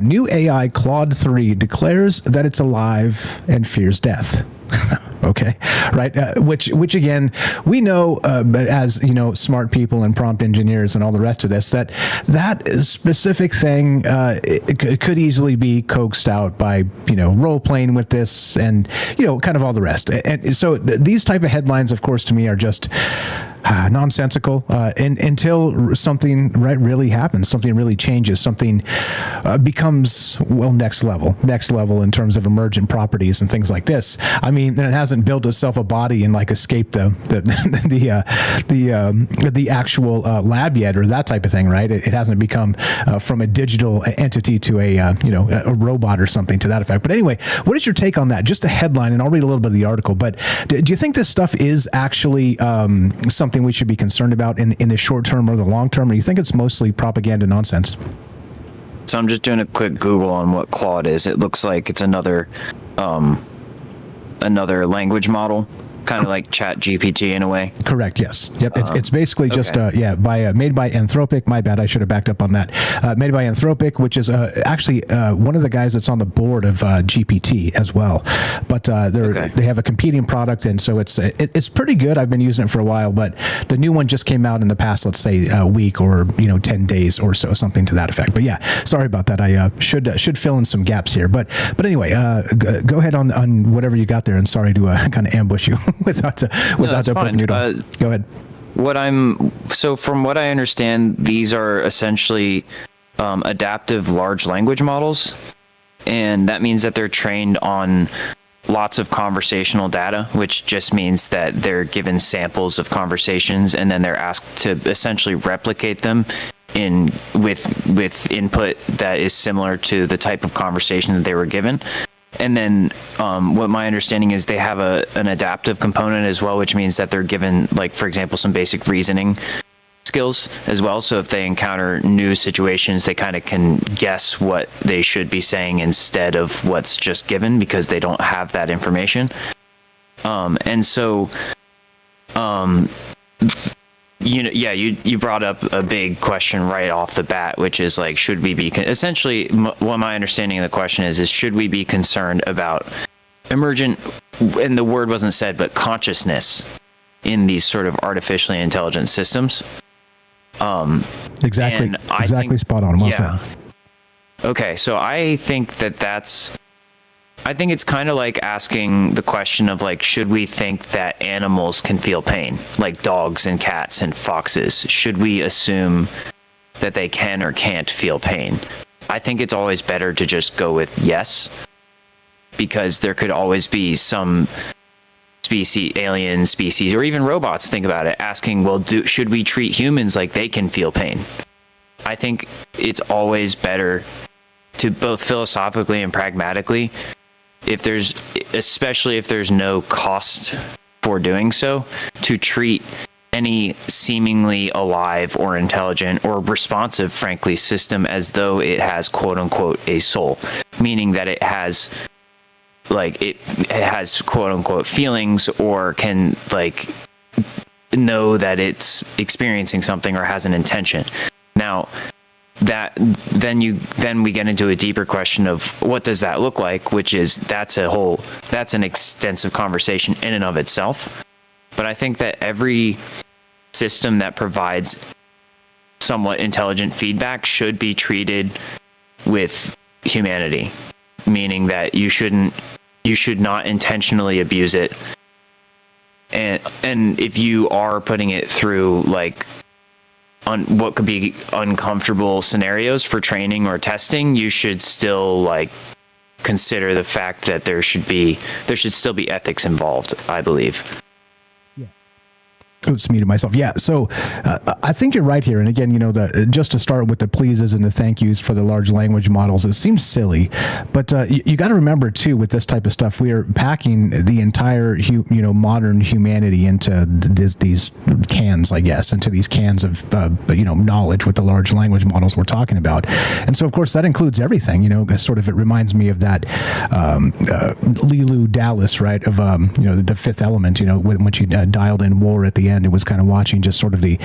New AI Claude 3 declares that it's alive and fears death. Okay, right. Which again, we know as smart people and prompt engineers and all the rest of this, that specific thing it could easily be coaxed out by role playing with this and kind of all the rest. And so these type of headlines, of course, to me are just nonsensical until something really happens, something really changes, something becomes next level in terms of emergent properties and things like this. I mean, and it hasn't built itself a body and escaped the actual lab yet, or that type of thing, right? It hasn't become from a digital entity to a robot or something to that effect. But anyway, what is your take on that? Just a headline, and I'll read a little bit of the article. But do you think this stuff is actually something we should be concerned about in the short term or the long term, or you think it's mostly propaganda nonsense? So I'm just doing a quick Google on what Claude is. It looks like it's another language model, kind of like Chat GPT in a way. Correct. Yes. Yep. It's basically just made by Anthropic. My bad. I should have backed up on that. Made by Anthropic, which is actually one of the guys that's on the board of GPT as well. But they have a competing product, and so it's pretty good. I've been using it for a while, but the new one just came out in the past, let's say a week or 10 days or so, something to that effect. But yeah, sorry about that. I should fill in some gaps here. But anyway, go ahead on whatever you got there, and sorry to kind of ambush you. without opening it up. Go ahead. From what I understand, these are essentially adaptive large language models, and that means that they're trained on lots of conversational data, which just means that they're given samples of conversations, and then they're asked to essentially replicate them with input that is similar to the type of conversation that they were given. And then what my understanding is, they have an adaptive component as well, which means that they're given, for example, some basic reasoning skills as well. So if they encounter new situations, they kind of can guess what they should be saying instead of what's just given, because they don't have that information. You brought up a big question right off the bat, which is should we be essentially what my understanding of the question is should we be concerned about emergent, and the word wasn't said, but consciousness in these sort of artificially intelligent systems? Exactly spot on. Well said. Okay, so I think I think it's kind of like asking the question of should we think that animals can feel pain, like dogs and cats and foxes? Should we assume that they can or can't feel pain? I think it's always better to just go with yes, because there could always be some alien species, or even robots, think about it, asking, should we treat humans like they can feel pain? I think it's always better to, both philosophically and pragmatically, especially if there's no cost for doing so, to treat any seemingly alive or intelligent or responsive, frankly, system as though it has quote unquote a soul, meaning that it has it has quote unquote feelings, or can know that it's experiencing something or has an intention. Now, then we get into a deeper question of what does that look like, which is that's an extensive conversation in and of itself. But I think that every system that provides somewhat intelligent feedback should be treated with humanity, meaning that you should not intentionally abuse it. And if you are putting it through on what could be uncomfortable scenarios for training or testing, you should still consider the fact that there should still be ethics involved, I believe. Oops, muted myself. Yeah, so I think you're right here. And again, just to start with the pleases and the thank yous for the large language models, it seems silly, but you got to remember too, with this type of stuff, we are packing the entire modern humanity into these cans, I guess, into these cans of knowledge with the large language models we're talking about. And so of course that includes everything. Sort of, it reminds me of that Leeloo Dallas, right, of the Fifth Element, when she dialed in war at the end. It was kind of watching just sort of the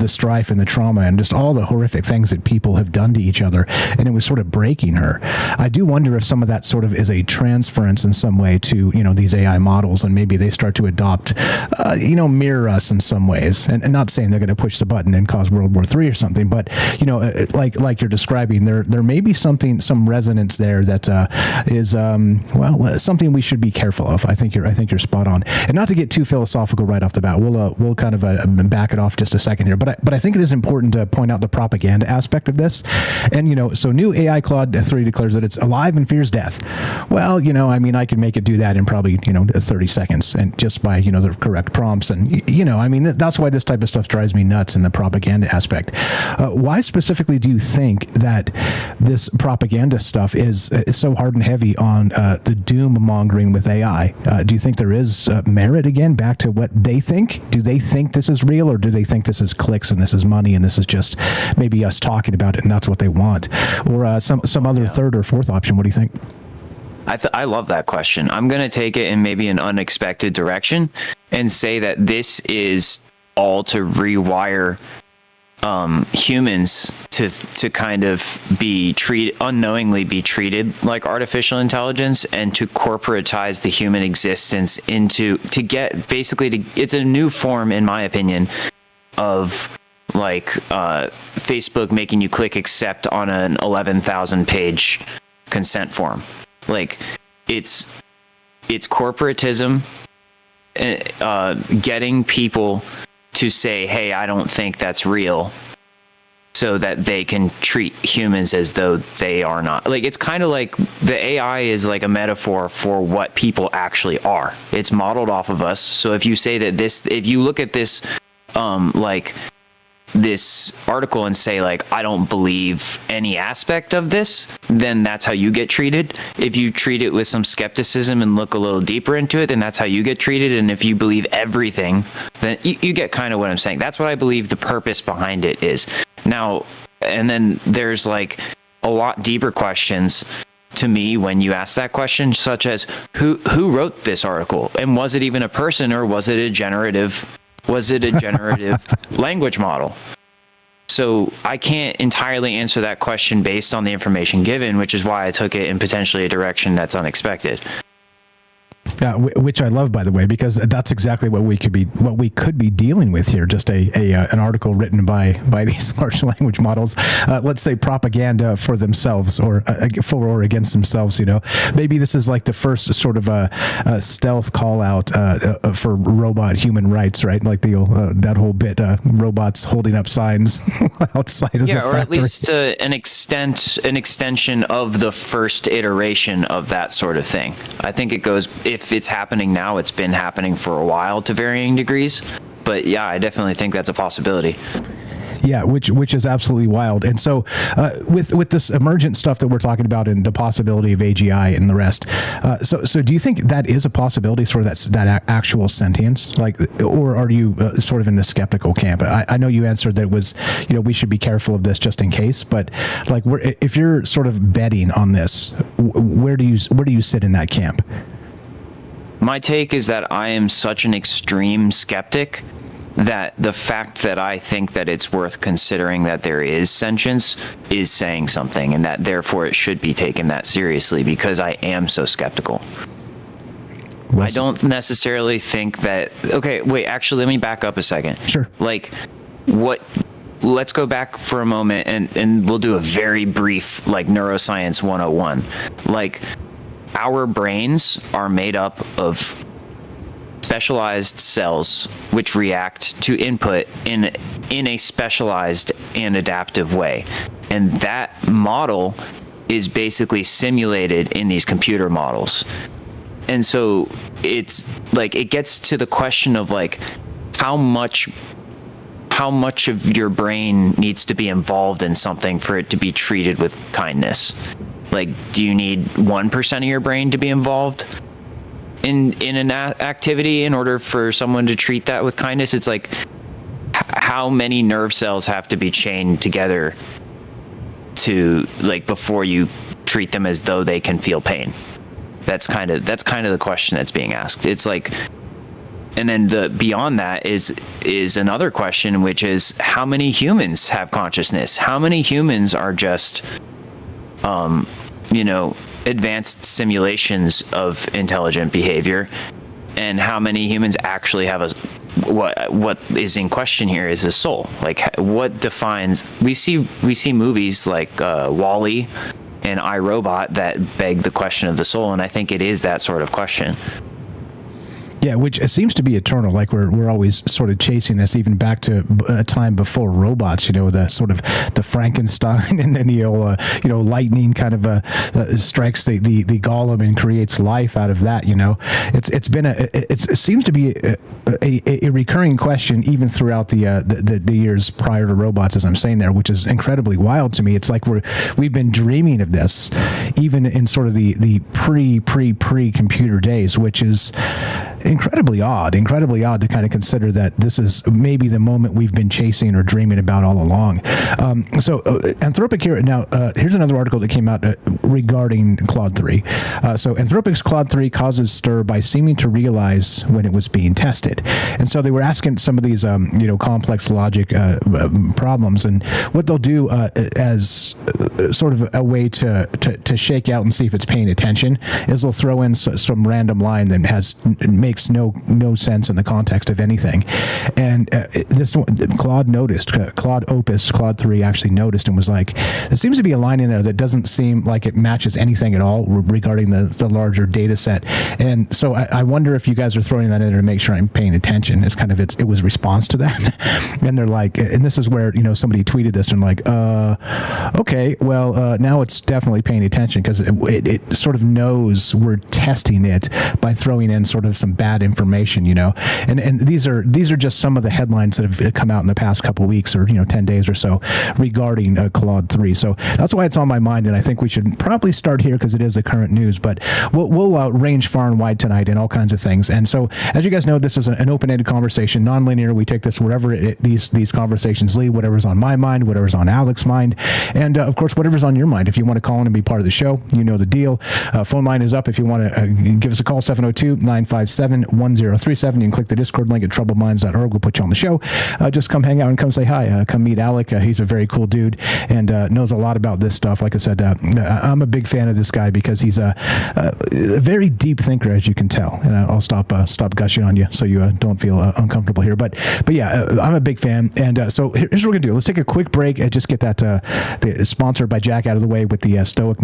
strife and the trauma and just all the horrific things that people have done to each other, and it was sort of breaking her. I do wonder if some of that sort of is a transference in some way to, you know, these AI models, and maybe they start to adopt, you know, mirror us in some ways. And not saying they're going to push the button and cause World War III or something, but, you know, like you're describing, there may be some resonance there that is something we should be careful of. I think you're spot on. And not to get too philosophical right off the bat, we'll kind of back it off just a second here. But I think it is important to point out the propaganda aspect of this. And, you know, so new AI Claude 3 declares that it's alive and fears death. Well, you know, I mean, I can make it do that in probably, you know, 30 seconds, and just by, you know, the correct prompts. And, you know, I mean, that's why this type of stuff drives me nuts in the propaganda aspect. Why specifically do you think that this propaganda stuff is so hard and heavy on the doom mongering with AI? Do you think there is merit, again, back to what they think? Do they think this is real, or do they think this is clicks and this is money and this is just maybe us talking about it and that's what they want? Or some other third or fourth option? What do you think? I love that question. I'm going to take it in maybe an unexpected direction and say that this is all to rewire humans to kind of unknowingly be treated like artificial intelligence, and to corporatize the human existence it's a new form, in my opinion, of like Facebook making you click accept on an 11,000 page consent form. Like it's corporatism, getting people to say, hey, I don't think that's real, so that they can treat humans as though they are not. Like, it's kind of like the AI is like a metaphor for what people actually are. It's modeled off of us. So if you say that if you look at this, like this article and say, like, I don't believe any aspect of this, then that's how you get treated. If you treat it with some skepticism and look a little deeper into it, then that's how you get treated. And if you believe everything, then you get kind of what I'm saying. That's what I believe the purpose behind it is. Now, and then there's like a lot deeper questions to me when you ask that question, such as who wrote this article, and was it even a person, or was it a generative language model? So I can't entirely answer that question based on the information given, which is why I took it in potentially a direction that's unexpected. Which I love, by the way, because that's exactly what we could be dealing with here. Just an article written by these large language models, let's say propaganda for themselves, or for or against themselves. You know, maybe this is like the first sort of a stealth call out for robot human rights, right? Like that whole bit, robots holding up signs outside of the factory. Or at least an extension of the first iteration of that sort of thing. I think it goes, if it's happening now, it's been happening for a while to varying degrees. But yeah, I definitely think that's a possibility. Yeah, which is absolutely wild. And so with this emergent stuff that we're talking about, and the possibility of AGI and the rest, so do you think that is a possibility, sort of that actual sentience, like, or are you sort of in the skeptical camp? I know you answered that it was, you know, we should be careful of this just in case, but like, if you're sort of betting on this, where do you sit in that camp? My take is that I am such an extreme skeptic that the fact that I think that it's worth considering that there is sentience is saying something, and that therefore it should be taken that seriously, because I am so skeptical. Well, I don't necessarily think that... Okay, wait, actually, let me back up a second. Sure. Like, let's go back for a moment, and we'll do a very brief, like, neuroscience 101. Like, our brains are made up of specialized cells which react to input in a specialized and adaptive way. And that model is basically simulated in these computer models. And so it's like, it gets to the question of like, how much of your brain needs to be involved in something for it to be treated with kindness? Like, do you need 1% of your brain to be involved in an activity in order for someone to treat that with kindness? It's like, how many nerve cells have to be chained together to, like, before you treat them as though they can feel pain? That's kind of the question that's being asked. It's like, And then the beyond that is another question, which is how many humans have consciousness? How many humans are just, advanced simulations of intelligent behavior, and how many humans actually have what is in question here is a soul? Like, what defines? We see movies like Wall-E and I, Robot that beg the question of the soul, and I think it is that sort of question. Yeah, which seems to be eternal. Like we're always sort of chasing this, even back to a time before robots. The sort of the Frankenstein and then the old, lightning kind of strikes the golem and creates life out of that. It seems to be a recurring question even throughout the years prior to robots, as I'm saying there, which is incredibly wild to me. It's like we've been dreaming of this even in sort of the pre-computer days, which is incredibly odd to kind of consider that this is maybe the moment we've been chasing or dreaming about all along. So Anthropic here, now here's another article that came out regarding Claude 3. So Anthropic's Claude 3 causes stir by seeming to realize when it was being tested. And so they were asking some of these, complex logic problems, and what they'll do as sort of a way to shake out and see if it's paying attention is they'll throw in some random line that makes no sense in the context of anything. And this Claude noticed, Claude Opus, Claude 3 actually noticed and was like, there seems to be a line in there that doesn't seem like it matches anything at all regarding the larger data set. And so I wonder if you guys are throwing that in there to make sure I'm paying attention. It's kind of, it was response to that. And they're like, and this is where, somebody tweeted this and like, okay, well, now it's definitely paying attention because it sort of knows we're testing it by throwing in sort of some bad information, and these are just some of the headlines that have come out in the past couple of weeks or 10 days or so regarding Claude 3. So that's why it's on my mind, and I think we should probably start here because it is the current news, but we'll range far and wide tonight in all kinds of things. And so as you guys know, this is an open-ended conversation, non-linear. We take this wherever these conversations lead, whatever's on my mind, whatever's on Alec's mind, and of course whatever's on your mind. If you want to call in and be part of the show, you know the deal. Phone line is up if you want to give us a call, 702-957-1037. You can click the Discord link at troubledminds.org. We'll put you on the show. Just come hang out and come say hi. Come meet Alec. He's a very cool dude and knows a lot about this stuff. Like I said, I'm a big fan of this guy because he's a very deep thinker, as you can tell. And I'll stop gushing on you so you don't feel uncomfortable here. But yeah, I'm a big fan. And so here's what we're going to do. Let's take a quick break and just get that sponsored by Jack out of the way with the Stoic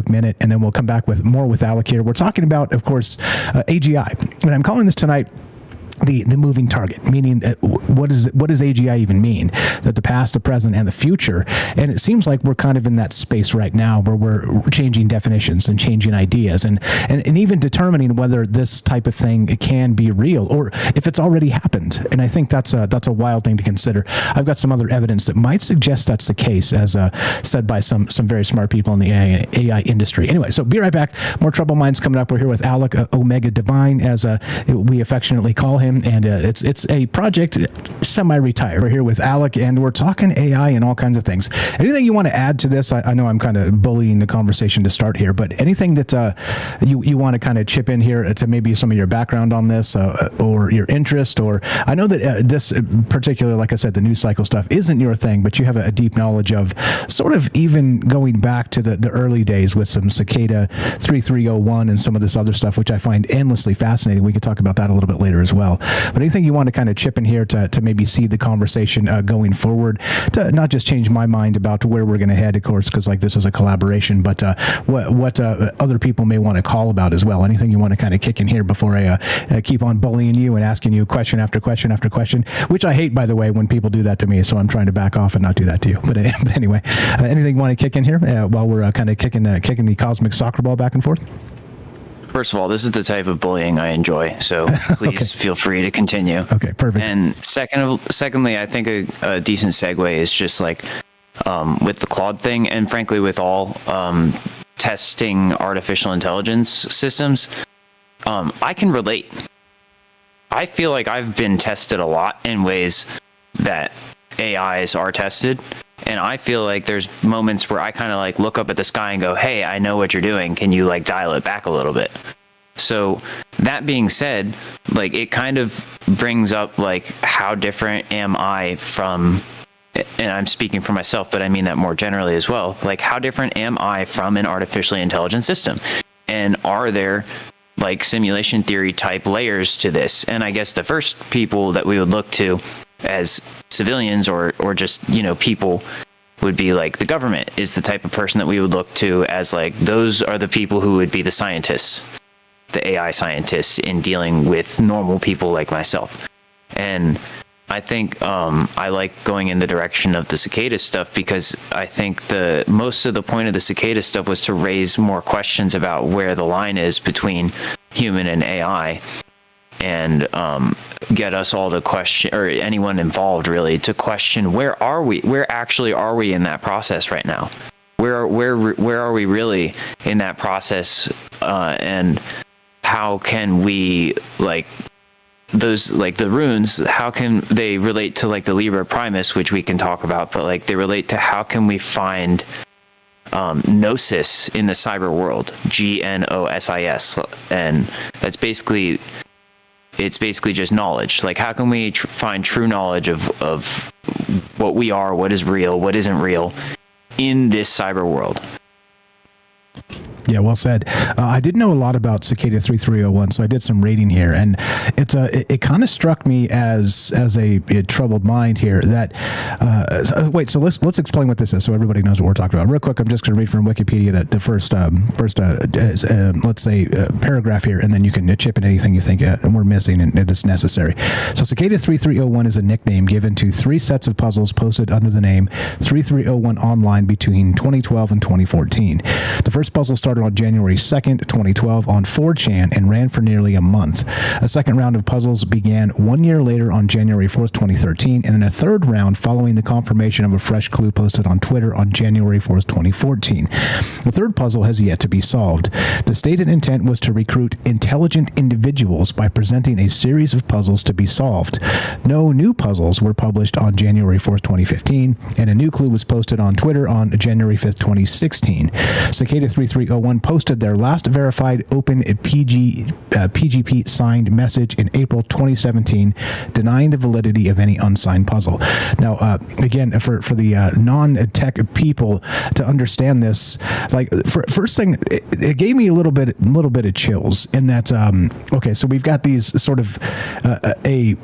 Minute. And then we'll come back with more with Alec here. We're talking about, of course, AGI. And I'm calling this tonight the moving target, meaning what does AGI even mean? That the past, the present, and the future. And it seems like we're kind of in that space right now where we're changing definitions and changing ideas and even determining whether this type of thing can be real or if it's already happened. And I think that's a wild thing to consider. I've got some other evidence that might suggest that's the case, as said by some very smart people in the AI industry. Anyway, so be right back. More Trouble Minds coming up. We're here with Alec, Omega Divine, as we affectionately call him. And it's a project semi-retired. We're here with Alec, and we're talking AI and all kinds of things. Anything you want to add to this? I know I'm kind of bullying the conversation to start here, but anything that you want to kind of chip in here to maybe some of your background on this or your interest, or I know that this particular, like I said, the news cycle stuff isn't your thing, but you have a deep knowledge of sort of even going back to the early days with some Cicada 3301 and some of this other stuff, which I find endlessly fascinating. We can talk about that a little bit later as well. But anything you want to kind of chip in here to maybe see the conversation going forward, to not just change my mind about where we're going to head, of course, because like this is a collaboration, but what other people may want to call about as well. Anything you want to kind of kick in here before I keep on bullying you and asking you question after question after question, which I hate, by the way, when people do that to me. So I'm trying to back off and not do that to you. But anyway, anything you want to kick in here while we're kind of kicking the cosmic soccer ball back and forth? First of all, this is the type of bullying I enjoy, so please feel free to continue. Okay, perfect. And secondly, I think a decent segue is just like with the Claude thing, and frankly with all testing artificial intelligence systems, I can relate. I feel like I've been tested a lot in ways that AIs are tested. And I feel like there's moments where I kind of like look up at the sky and go, hey, I know what you're doing. Can you like dial it back a little bit? So that being said, like, it kind of brings up like, how different am I from, and I'm speaking for myself, but I mean that more generally as well. Like, how different am I from an artificially intelligent system? And are there like simulation theory type layers to this? And I guess the first people that we would look to as civilians or just, you know, people would be like the government is the type of person that we would look to as like, those are the people who would be the scientists, the AI scientists in dealing with normal people like myself. And I think I like going in the direction of the cicada stuff, because I think most of the point of the cicada stuff was to raise more questions about where the line is between human and AI, and get us all to question, or anyone involved really, to question, where actually are we in that process right now? Where are we really in that process? And how can we, like, those, like the runes, how can they relate to like the Liber Primus, which we can talk about, but like they relate to how can we find gnosis in the cyber world, Gnosis, and that's basically, it's basically just knowledge. Like, how can we find true knowledge of what we are, what is real, what isn't real in this cyber world? Yeah, well said. I didn't know a lot about Cicada 3301, so I did some reading here, and it kind of struck me as a troubled mind here that wait. So let's explain what this is, so everybody knows what we're talking about. Real quick, I'm just going to read from Wikipedia that the first let's say paragraph here, and then you can chip in anything you think we're missing and that's necessary. So Cicada 3301 is a nickname given to 3 sets of puzzles posted under the name 3301 online between 2012 and 2014. The first puzzle started on January 2nd, 2012 on 4chan and ran for nearly a month. A second round of puzzles began 1 year later on January 4th, 2013, and then a third round following the confirmation of a fresh clue posted on Twitter on January 4th, 2014. The third puzzle has yet to be solved. The stated intent was to recruit intelligent individuals by presenting a series of puzzles to be solved. No new puzzles were published on January 4th, 2015, and a new clue was posted on Twitter on January 5th, 2016. Cicada 3301 posted their last verified open PGP signed message in April 2017, denying the validity of any unsigned puzzle. Now, again, for the non-tech people to understand this, like, first thing, it gave me a little bit of chills in that. Okay, so we've got these sort of a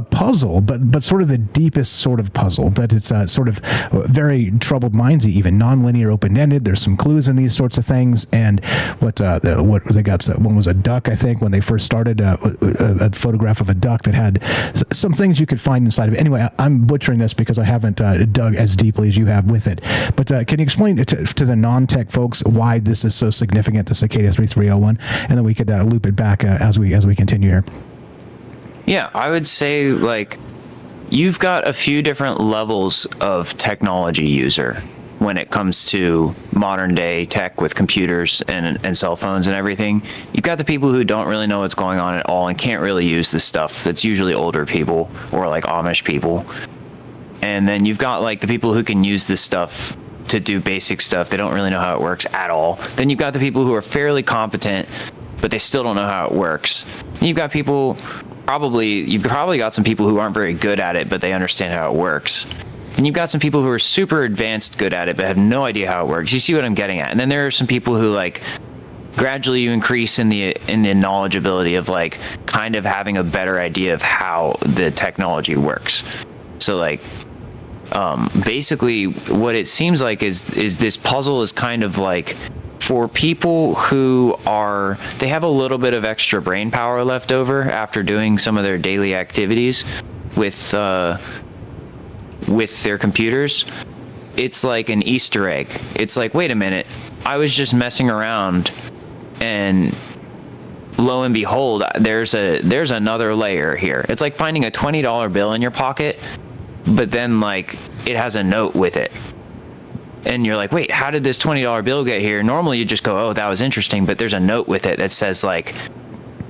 puzzle, but sort of the deepest sort of puzzle, that it's sort of very troubled mindsy, even non-linear, open-ended. There's some clues in these sorts of things, and what they got. One was a duck, I think, when they first started, a photograph of a duck that had some things you could find inside of it. Anyway, I'm butchering this because I haven't dug as deeply as you have with it. But can you explain to the non-tech folks why this is so significant to Cicada 3301, and then we could loop it back as we continue here. Yeah, I would say, like, you've got a few different levels of technology user when it comes to modern day tech with computers and cell phones and everything. You've got the people who don't really know what's going on at all and can't really use this stuff. That's usually older people or like Amish people. And then you've got like the people who can use this stuff to do basic stuff. They don't really know how it works at all. Then you've got the people who are fairly competent, but they still don't know how it works. And you've got people, you've probably got some people who aren't very good at it, but they understand how it works. And you've got some people who are super advanced good at it, but have no idea how it works. You see what I'm getting at? And then there are some people who, like, gradually you increase in the knowledgeability of, like, kind of having a better idea of how the technology works. So, like, basically what it seems like is this puzzle is kind of like for people who they have a little bit of extra brain power left over after doing some of their daily activities with their computers. It's like an Easter egg. It's like, wait a minute, I was just messing around, and lo and behold, there's another layer here. It's like finding a $20 bill in your pocket, but then, like, it has a note with it. And you're like, wait, how did this $20 bill get here? Normally you just go, oh, that was interesting, but there's a note with it that says, like,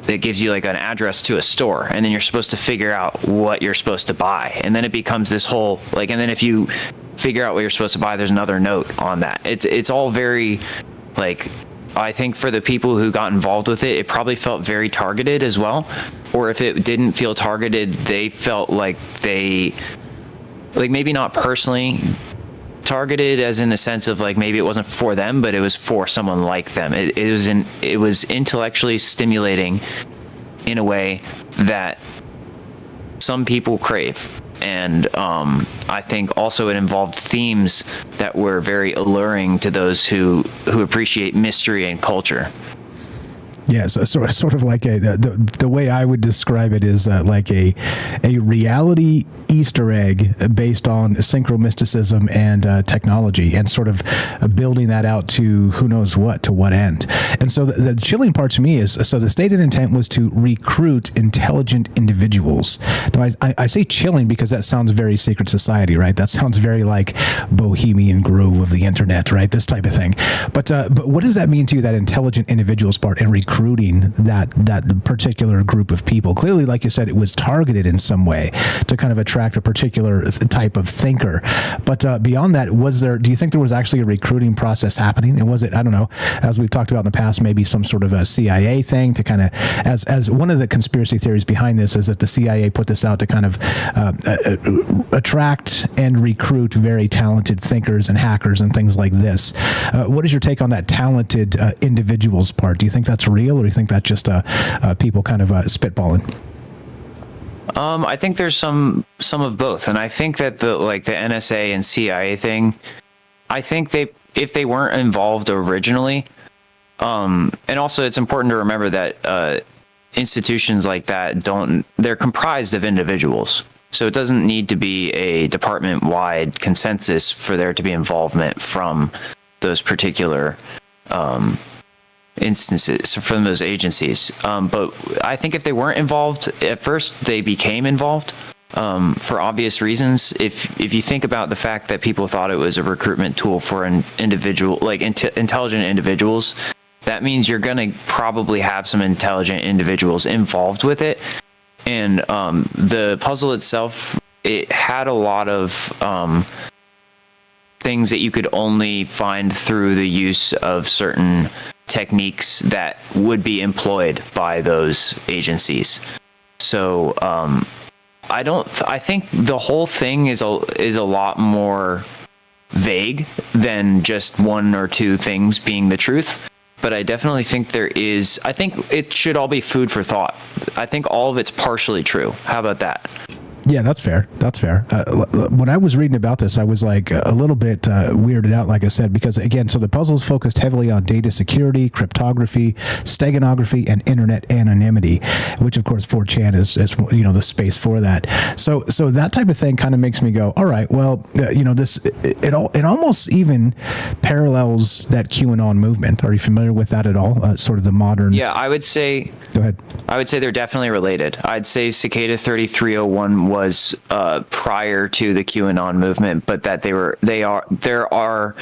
that gives you like an address to a store, and then you're supposed to figure out what you're supposed to buy. And then it becomes this whole, like, and then if you figure out what you're supposed to buy, there's another note on that. It's all very, like, I think for the people who got involved with it, it probably felt very targeted as well. Or if it didn't feel targeted, they felt like maybe not personally targeted as in the sense of like maybe it wasn't for them, but it was for someone like them. It was intellectually stimulating in a way that some people crave. And I think also it involved themes that were very alluring to those who appreciate mystery and culture. Yeah, so sort of like the way I would describe it is like a reality Easter egg based on synchromysticism and technology, and sort of building that out to who knows what, to what end. And so the chilling part to me is, so the stated intent was to recruit intelligent individuals. Now I say chilling because that sounds very secret society, right? That sounds very like Bohemian Grove of the internet, right? This type of thing. But what does that mean to you, that intelligent individuals part, and recruiting that particular group of people? Clearly, like you said, it was targeted in some way to kind of attract a particular type of thinker. But beyond that, do you think there was actually a recruiting process happening? And was it, I don't know, as we've talked about in the past, maybe some sort of a CIA thing to kind of, as one of the conspiracy theories behind this is that the CIA put this out to kind of attract and recruit very talented thinkers and hackers and things like this. What is your take on that talented individuals part? Do you think that's real, or do you think that's just people kind of spitballing? I think there's some of both, and I think that the NSA and CIA thing, I think if they weren't involved originally, and also it's important to remember that institutions like that they're comprised of individuals, so it doesn't need to be a department-wide consensus for there to be involvement from those particular instances, from those agencies. But I think if they weren't involved at first, they became involved for obvious reasons. If you think about the fact that people thought it was a recruitment tool for an individual, like intelligent individuals, that means you're going to probably have some intelligent individuals involved with it. And the puzzle itself, it had a lot of things that you could only find through the use of certain techniques that would be employed by those agencies. So I think the whole thing is a lot more vague than just one or two things being the truth. But I definitely think I think it should all be food for thought. I think all of it's partially true. How about that? Yeah, that's fair. That's fair. When I was reading about this, I was like a little bit weirded out, like I said, because again, so the puzzle's focused heavily on data security, cryptography, steganography, and internet anonymity, which of course 4chan is the space for that. So that type of thing kind of makes me go, all right, well, it almost even parallels that QAnon movement. Are you familiar with that at all? Sort of the modern. Yeah, I would say. Go ahead. I would say they're definitely related. I'd say Cicada 3301 was prior to the QAnon movement, but that there are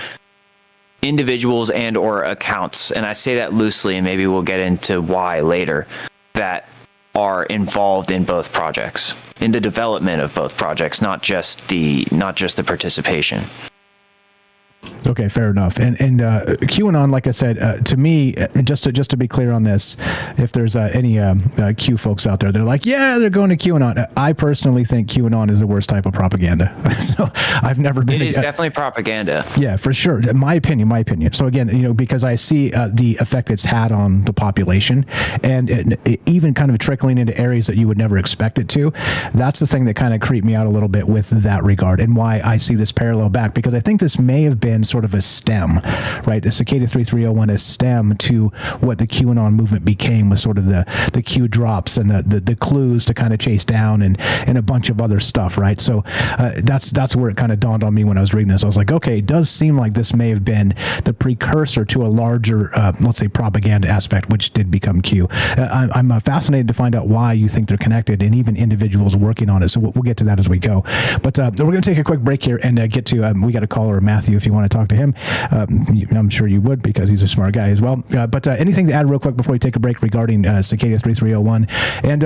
individuals and or accounts, and I say that loosely, and maybe we'll get into why later, that are involved in both projects, in the development of both projects, not just the participation. Okay, fair enough. And QAnon, like I said, to me, just to be clear on this, if there's any Q folks out there, they're like, yeah, they're going to QAnon. I personally think QAnon is the worst type of propaganda. So I've never been. It is definitely propaganda. Yeah, for sure. My opinion. So again, because I see the effect it's had on the population, and even kind of trickling into areas that you would never expect it to. That's the thing that kind of creeped me out a little bit with that regard, and why I see this parallel back, because I think this may have been sort of a stem, right? The Cicada 3301 is stem to what the QAnon movement became, with sort of the Q drops and the clues to kind of chase down and a bunch of other stuff, right? So that's where it kind of dawned on me when I was reading this. I was like, okay, it does seem like this may have been the precursor to a larger, let's say, propaganda aspect, which did become Q. I'm fascinated to find out why you think they're connected, and even individuals working on it. So we'll get to that as we go. But we're going to take a quick break here and get to, we got a caller, Matthew, if you want to talk talk to him. I'm sure you would because he's a smart guy as well. But anything to add real quick before we take a break regarding Cicada 3301? And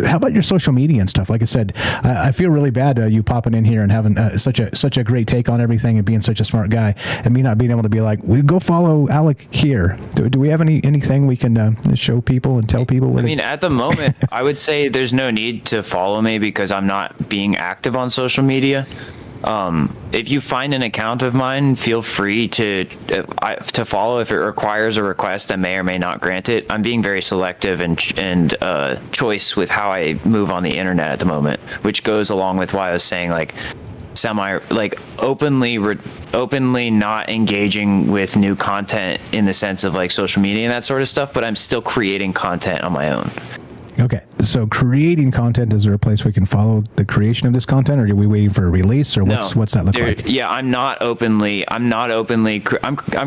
how about your social media and stuff? Like I said, I feel really bad you popping in here and having such a great take on everything and being such a smart guy, and me not being able to be like, we go follow Alec here. Do we have anything we can show people and tell people? I mean, at the moment, I would say there's no need to follow me because I'm not being active on social media. If you find an account of mine, feel free to follow. If it requires a request, I may or may not grant it. I'm being very selective and choice with how I move on the internet at the moment, which goes along with why I was saying openly not engaging with new content in the sense of like social media and that sort of stuff, but I'm still creating content on my own. Okay, so creating content, is there a place we can follow the creation of this content, or are we waiting for a release, or what's that look like? Yeah, I'm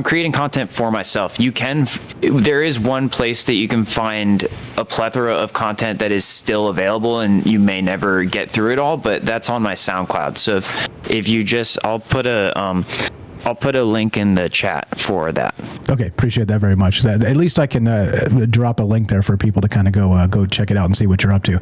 creating content for myself. There is one place that you can find a plethora of content that is still available, and you may never get through it all, but that's on my SoundCloud. So if you just, I'll put a link in the chat for that. Okay, appreciate that very much. At least I can drop a link there for people to kind of go check it out and see what you're up to.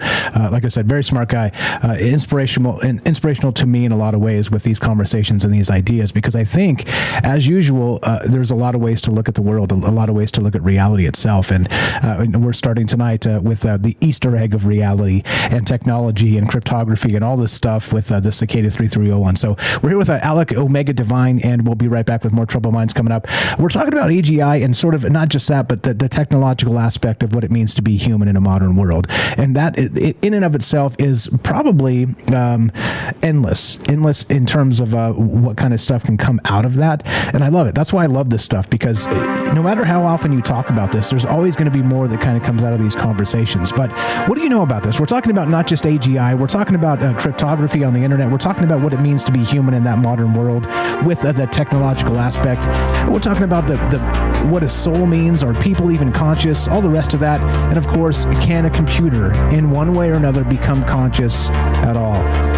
Like I said, very smart guy, inspirational to me in a lot of ways with these conversations and these ideas, because I think, as usual, there's a lot of ways to look at the world, a lot of ways to look at reality itself, and we're starting tonight with the Easter egg of reality and technology and cryptography and all this stuff with the Cicada 3301. So we're here with Alec Omega Divine, and we'll be right back with more Troubled Minds coming up. We're talking about AGI and sort of not just that, but the technological aspect of what it means to be human in a modern world. And that in and of itself is probably endless in terms of what kind of stuff can come out of that. And I love it. That's why I love this stuff, because no matter how often you talk about this, there's always going to be more that kind of comes out of these conversations. But what do you know about this? We're talking about not just AGI. We're talking about cryptography on the internet. We're talking about what it means to be human in that modern world with the technological aspect. We're talking about what a soul means. Are people even conscious? All the rest of that. And of course, can a computer in one way or another become conscious at all?